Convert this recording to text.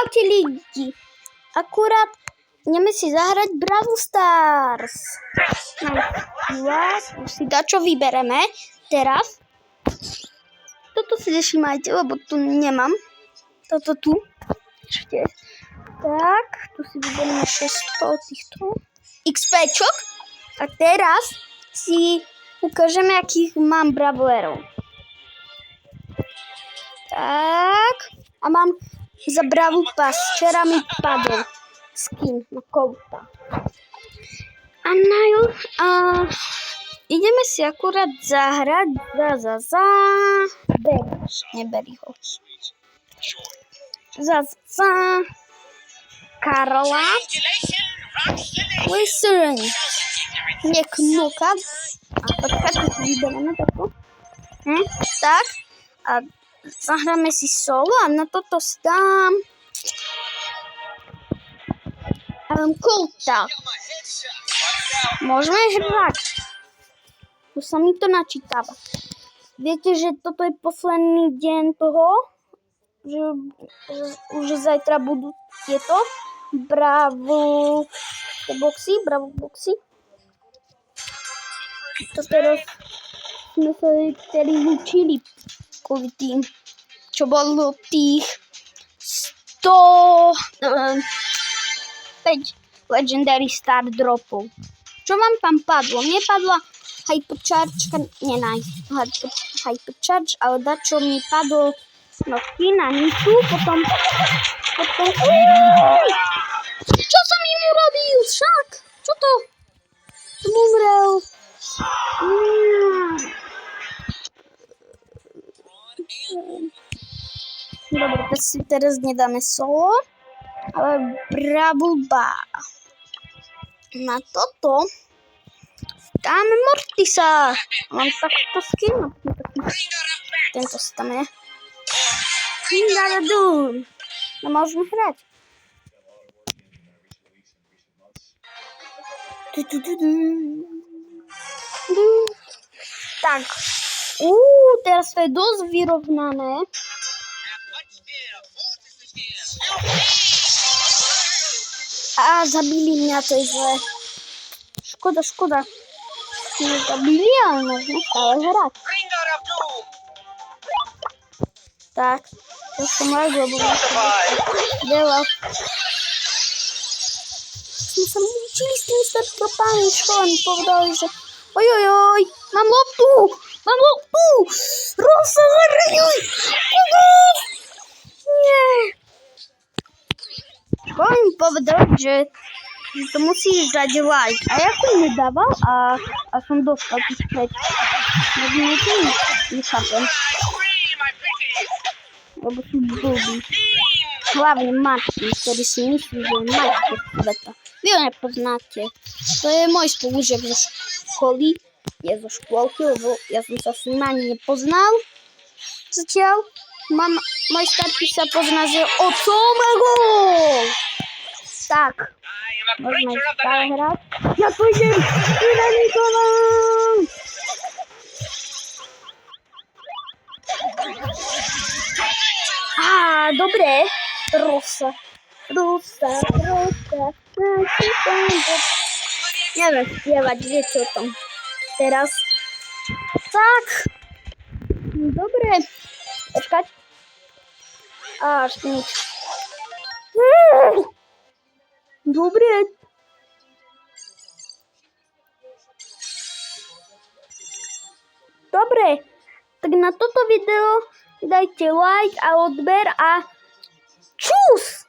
Čaute lidi. Akurát ideme si zahrať Brawl Stars. Už si dačo vybereme teraz. Toto si všimajte, lebo tu nemám. Toto tu. Ešte. Tak, tu si vyberieme 600 týchto XPčok. A teraz si ukážeme, akých mám brawlerov. Tak. A mám za Brawl Pass. Včera mi padol skin na Colta. A ideme si akurát zahrať neberi ho. Karla Listen. Nie knuka. A počkaj, tu si vybereme takto. Tak. A zahráme si solo a na toto si dám Colta. Môžeme hrať. Tu sa mi to načítava. Viete, že toto je posledný deň toho, že už zajtra budú tieto Brawl boxy. To teraz sme sa učili kvôli tým, čo bolo tých 105 Legendary Star dropov. Čo vám tam padlo? Mne padla Hypercharge, Hypercharge, ale dačo mi padlo skin na niču, potom čo som im urobil? Však? Čo to? Som umrel. Dobre, to si teraz nedáme solo, ale Brawl Ball. Na toto dáme Mortisa. Mám takto skin. Tento si tam je. No môžeme hrať. Tak. Teraz to je dosť vyrovnané. A zabili mňa, to je zle. Škoda. Mňa zabili, ale možno stále hrať. Tak, to som aj lebo veľa. Sme sa učili s tými startropami v škole, mi povedali, že ojojoj, mám loptu! Rosa, zahraňuj! Nie. Škola mi povedal, že to musíš dať like. A ja som nedával a som dostal tých 5. Nechápem. Lebo sú blbí. Hlavne Martin, ktorý si myslí, že je majster sveta. Vy ho nepoznáte. To je môj spolužiak zo školy. Je zo škôlky, lebo ja som sa s ním ani nepoznal. Zatiaľ. Môj starý sa pozná, že otcom a gól. Tak. Môžeme stále hrať. Ja to idem. Dobre. Rosa. Neviem spievať, viete o tom. Teraz. Tak. Dobre. Počkať. Ešte nič. Dobre. Dobre. Tak na toto video dajte like a odber a čus!